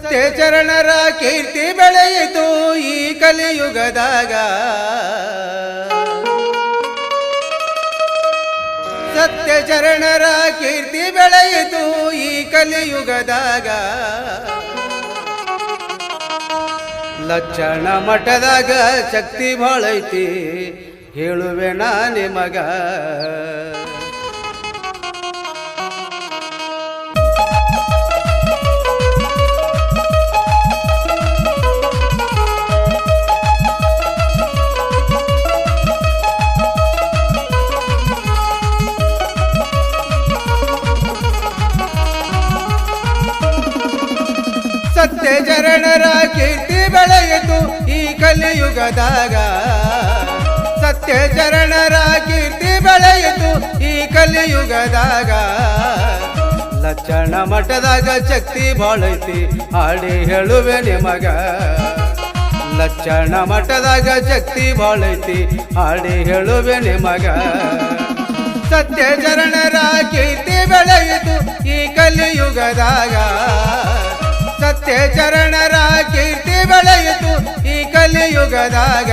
ಸತ್ಯ ಚರಣರ ಕೀರ್ತಿ ಬೆಳೆಯಿತು ಈ ಕಲಿಯುಗದಾಗ. ಸತ್ಯ ಚರಣರ ಕೀರ್ತಿ ಬೆಳೆಯಿತು ಈ ಕಲಿಯುಗದಾಗ. ಲಕ್ಷಣ ಮಠದಾಗ ಶಕ್ತಿ ಬಾಳೈತಿ ಹೇಳುವೆ ನಾ ನಿಮಗ. ಸತ್ಯ ಚರಣರ ಕೀರ್ತಿ ಬೆಳೆಯಿತು ಈ ಕಲಿಯುಗದಾಗ. ಸತ್ಯ ಚರಣರ ಕೀರ್ತಿ ಬೆಳೆಯಿತು ಈ ಕಲಿಯುಗದಾಗ. ಲಕ್ಷಣ ಮಠದಾಗ ಶಕ್ತಿ ಬಾಳೈತಿ ಹಾಡಿ ಹೇಳುವೆ ನಿಮಗ. ಲಕ್ಷಣ ಮಠದಾಗ ಶಕ್ತಿ ಬಾಳೈತಿ ಹಾಡಿ ಹೇಳುವೆ ನಿಮಗ. ಸತ್ಯ ಚರಣರ ಕೀರ್ತಿ ಬೆಳೆಯಿತು ಈ ಕಲಿಯುಗದಾಗ. ಸತ್ಯ ಚರಣರ ಕೀರ್ತಿ ಬೆಳೆಯಿತು ಈ ಕಲಿಯುಗದಾಗ.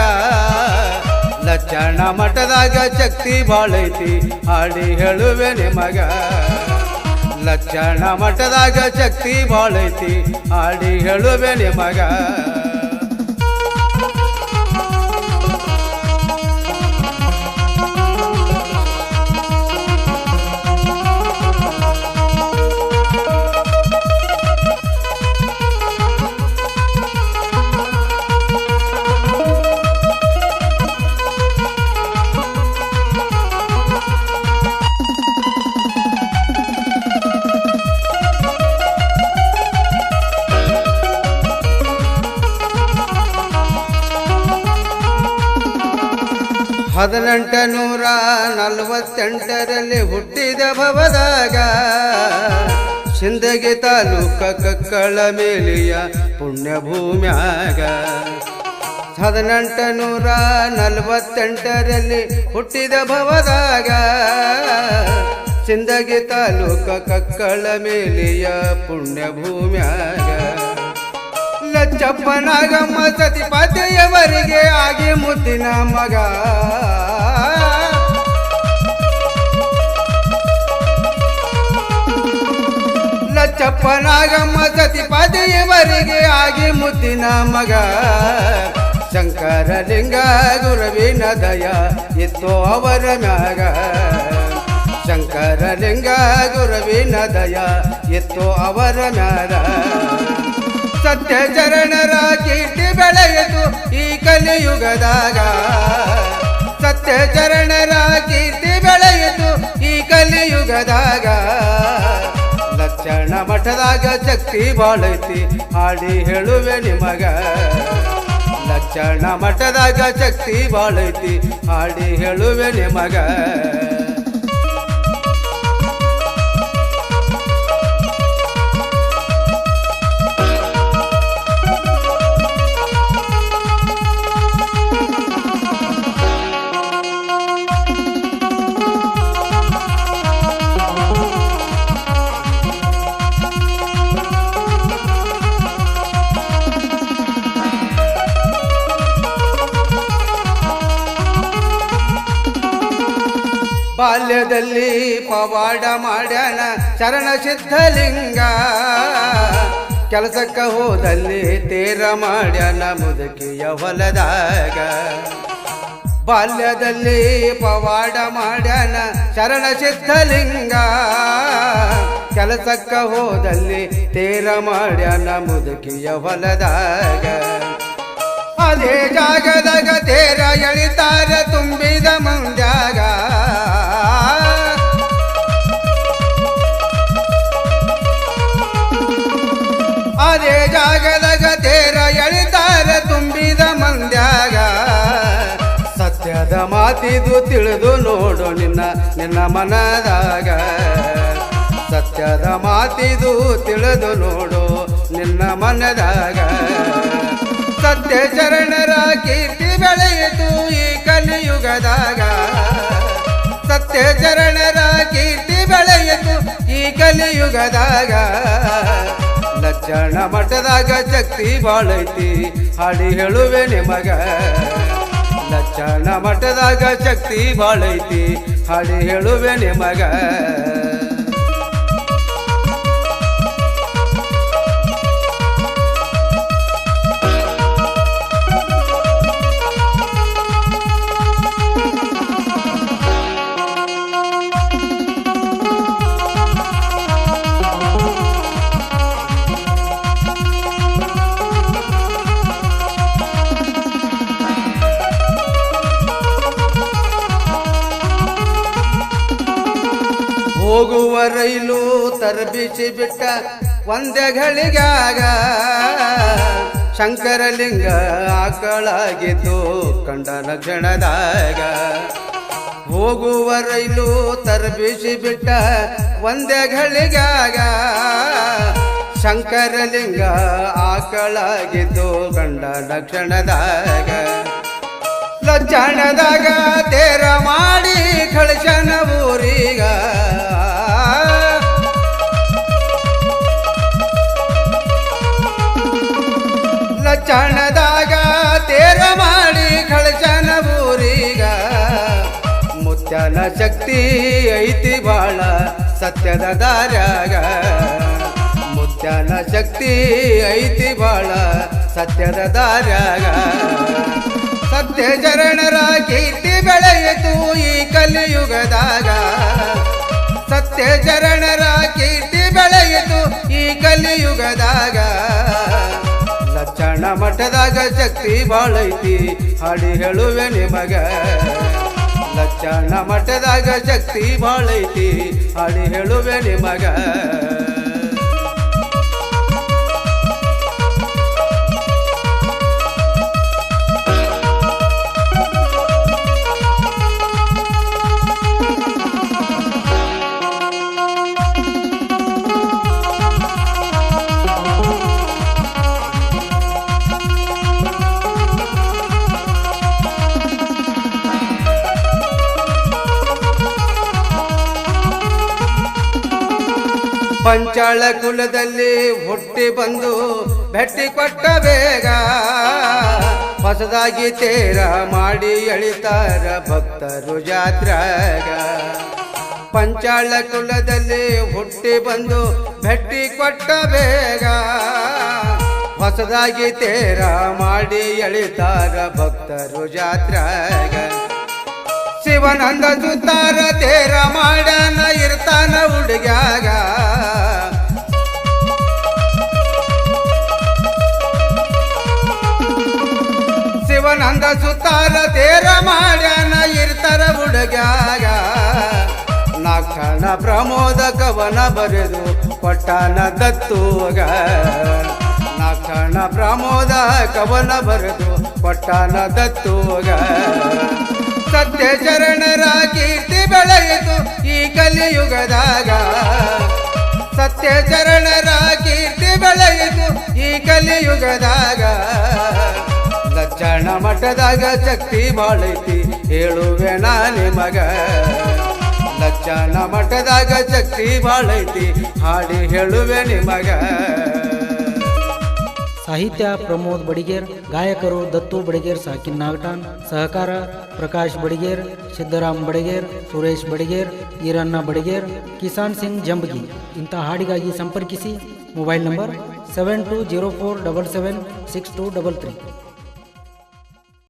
ಲಕ್ಷಣ ಮಠದಾಗ ಶಕ್ತಿ ಬಾಳೈತಿ ಹಾಡಿ ಹೇಳುವೆ ನಿಮಗ. ಲಕ್ಷಣ ಮಠದಾಗ ಶಕ್ತಿ ಬಾಳೈತಿ ಹಾಡಿ ಹೇಳುವೆ ನಿಮಗ. ಹದಿನೆಂಟು ನೂರ 48ರಲ್ಲಿ ಹುಟ್ಟಿದ ಭವದಾಗ ಸಿಂದಗಿ ತಾಲೂಕ ಕಕ್ಕಳ ಮೇಲಿಯ ಪುಣ್ಯಭೂಮ್ಯಾಗ. 1948ರಲ್ಲಿ ಹುಟ್ಟಿದ ಭವದಾಗ ಸಿಂದಗಿ ತಾಲೂಕ ಕಕ್ಕಳ ಮೇಲಿಯ ಪುಣ್ಯಭೂಮ್ಯಾಗ. ಲಚ್ಚಪ್ಪನಾಗಮ್ಮ ಸತಿಪತಿಯವರಿಗೆ ಆಗಿ ಮುದ್ದಿನ ಮಗ. ಲಚ್ಚಪ್ಪನಾಗಮ್ಮ ಸತಿಪತಿಯವರಿಗೆ ಆಗಿ ಮುದ್ದಿನ ಮಗ. ಶಂಕರಲಿಂಗ ಗುರುವಿನ ದಯ ಇತ್ತು ಅವರ ಮ್ಯಾಗ. ಶಂಕರಲಿಂಗ ಗುರುವಿನ ದಯ ಇತ್ತು ಅವರ ಮ್ಯಾಗ. ಸತ್ಯ ಚರಣರ ಕೀರ್ತಿ ಬೆಳೆಯಿತು ಈ ಕಲಿಯುಗದಾಗ. ಸತ್ಯ ಚರಣರ ಕೀರ್ತಿ ಬೆಳೆಯಿತು ಈ ಕಲಿಯುಗದಾಗ. ಲಕ್ಷಣ ಮಠದಾಗ ಶಕ್ತಿ ಬಾಳೈತಿ ಹಾಡಿ ಹೇಳುವೆ ನಿಮಗ. ಲಕ್ಷಣ ಮಠದಾಗ ಶಕ್ತಿ ಬಾಳೈತಿ ಹಾಡಿ ಹೇಳುವೆ ನಿಮಗ. ಬಾಲ್ಯದಲ್ಲಿ ಪವಾಡ ಮಾಡ್ಯಾನ ಚರಣ ಸಿದ್ಧಲಿಂಗ. ಕೆಲಸಕ್ಕ ಹೋದಲ್ಲಿ ತೇರ ಮಾಡ್ಯಾನ ಮುದುಕಿಯ ಹೊಲದಾಗ. ಬಾಲ್ಯದಲ್ಲಿ ಪವಾಡ ಮಾಡ್ಯಾನ ಚರಣ ಸಿದ್ಧಲಿಂಗ. ಕೆಲಸಕ್ಕ ಹೋದಲ್ಲಿ ತೇರ ಮಾಡ್ಯಾನ ಮುದುಕಿಯ ಹೊಲದಾಗ. ಅದೇ ಜಾಗದಾಗ ತೇರ ಎಳಿತಾರ ತುಂಬಿದ ಮಂದ್ಯಾಗ. ಅದೇ ಜಾಗದಾಗ ತೇರ ಎಳಿತಾರ ತುಂಬಿದ ಮಂದ್ಯಾಗ. ಸತ್ಯದ ಮಾತಿದು ತಿಳಿದು ನೋಡು ನಿನ್ನ ಮನದಾಗ. ಸತ್ಯದ ಮಾತಿದು ತಿಳಿದು ನೋಡು ನಿನ್ನ ಮನದಾಗ. ಸತ್ಯ ಚರಣರ ಕೀರ್ತಿ ಬೆಳೆಯಿತು ಈ ಕಲಿಯುಗದಾಗ. ಸತ್ಯ ಚರಣರ ಕೀರ್ತಿ ಬೆಳೆಯಿತು ಈ ಕಲಿಯುಗದಾಗ. ಲಚ್ಚಣ ಮಠದಾಗ ಶಕ್ತಿ ಬಾಳೈತಿ ಹಾಡಿ ಹೇಳುವೆ ನಿಮಗ ಲಚ್ಚಣ ಮಠದಾಗ ಶಕ್ತಿ ಬಾಳೈತಿ ಹಾಡಿ ಹೇಳುವೆ ನಿಮಗ ಹೋಗುವ ರೈಲು ತರಬಿಸಿ ಬಿಟ್ಟ ಒಂದೇ ಘಳಿಗಾಗ ಶಂಕರಲಿಂಗ ಆಕಳಾಗಿದ್ದು ಕಂಡ ಲಕ್ಷಣದಾಗ ಹೋಗುವ ರೈಲು ತರಬಿಸಿ ಬಿಟ್ಟ ಒಂದೇ ಘಳಿಗಾಗ ಶಂಕರಲಿಂಗ ಆಕಳಾಗಿದ್ದು ಕಂಡ ಲಕ್ಷಣದಾಗ ಲಜ್ಜಾಣದಾಗ ತೇರ ಮಾಡಿ ಕಳಶನ ಊರಿಗ ಲಜ್ಜಾಣದಾಗ ತೇರ ಮಾಡಿ ಕಳಶನ ಊರಿಗ ಮುತ್ಯನ ಶಕ್ತಿ ಐತಿ ಬಾಳ ಸತ್ಯದ ದಾರ್ಯಾಗ ಮುತ್ಯನ ಶಕ್ತಿ ಐತಿ ಬಾಳ ಸತ್ಯದ ದಾರ್ಯಾಗ ಸತ್ಯ ಚರಣರ ಕೀರ್ತಿ ಬೆಳೆಯಿತು ಈ ಕಲಿಯುಗದಾಗ ಸತ್ಯ ಚರಣರ ಕೀರ್ತಿ ಬೆಳೆಯಿತು ಈ ಕಲಿಯುಗದಾಗ ಲಚ್ಚಣ ಮಠದಾಗ ಶಕ್ತಿ ಬಾಳೈತಿ ಹಾಡಿ ಹೇಳುವೆ ನಿಮಗ ಲಚ್ಚಣ ಮಠದಾಗ ಶಕ್ತಿ ಬಾಳೈತಿ ಹಾಡಿ ಹೇಳುವೆ ನಿಮಗ ಪಂಚಾಳ ಕುಲದಲ್ಲಿ ಹುಟ್ಟಿ ಬಂದು ಭೇಟಿ ಕೊಟ್ಟ ಬೇಗ ಹೊಸದಾಗಿ ತೇರ ಮಾಡಿ ಎಳಿತಾರ ಭಕ್ತರು ಜಾತ್ರಾಗ ಪಂಚಾಳ ಕುಲದಲ್ಲಿ ಹುಟ್ಟಿ ಬಂದು ಭೇಟಿ ಕೊಟ್ಟ ಬೇಗ ಹೊಸದಾಗಿ ತೇರ ಮಾಡಿ ಎಳಿತಾರ ಭಕ್ತರು ಜಾತ್ರಾಗ ಶಿವನಂದ ಸುತ್ತಾರ ತೇರ ಮಾಡನ ಇರ್ತಾನ ಹುಡುಗ್ಯಾಗ ಶಿವನಂದ ಸುತ್ತಾರ ತೇರ ಮಾಡನ ಇರ್ತಾರ ಹುಡುಗ್ಯಾಗ ನಾಕ್ಷಣ ಪ್ರಮೋದ ಕವನ ಬರೆದು ಕೊಟ್ಟಾನ ದತ್ತುಗ ನಾಕ್ಷಣ ಪ್ರಮೋದ ಕವನ ಬರೆದು ಕೊಟ್ಟಾನ ದತ್ತುಗ ಸತ್ಯ ಚರಣರ ಕೀರ್ತಿ ಬೆಳೆಯಿತು ಈ ಕಲಿಯುಗದಾಗ ಸತ್ಯ ಚರಣರ ಕೀರ್ತಿ ಬೆಳೆಯಿತು ಈ ಕಲಿಯುಗದಾಗ ಲಚ್ಚಣ ಮಠದಾಗ ಶಕ್ತಿ ಬಾಳೈತಿ ಹೇಳುವೆ ನಾ ನಿಮಗ ಲಚ್ಚಣ ಮಠದಾಗ ಶಕ್ತಿ ಬಾಳೈತಿ ಹಾಡಿ ಹೇಳುವೆ ನಿಮಗ साहित्य प्रमोद बडिगेर गायकರು ದತ್ತು ಬಡಿಗೇರ್ ಸಾಕಿನ್ ನಾಗಟಾನ್ ಸಹಕಾರ ಪ್ರಕಾಶ್ ಬಡಿಗೇರ್ ಸಿದ್ದರಾಮ್ ಬಡಿಗೇರ್ ಸುರೇಶ್ ಬಡಿಗೇರ್ ಈರಣ್ಣ ಬಡಿಗೇರ್ ಕಿಸಾನ್ ಸಿಂಗ್ ಜಂಬಗಿ ಇಂಥ ಹಾಡಿಗಾಗಿ ಸಂಪರ್ಕಿಸಿ ಮೊಬೈಲ್ ನಂಬರ್ 7204776233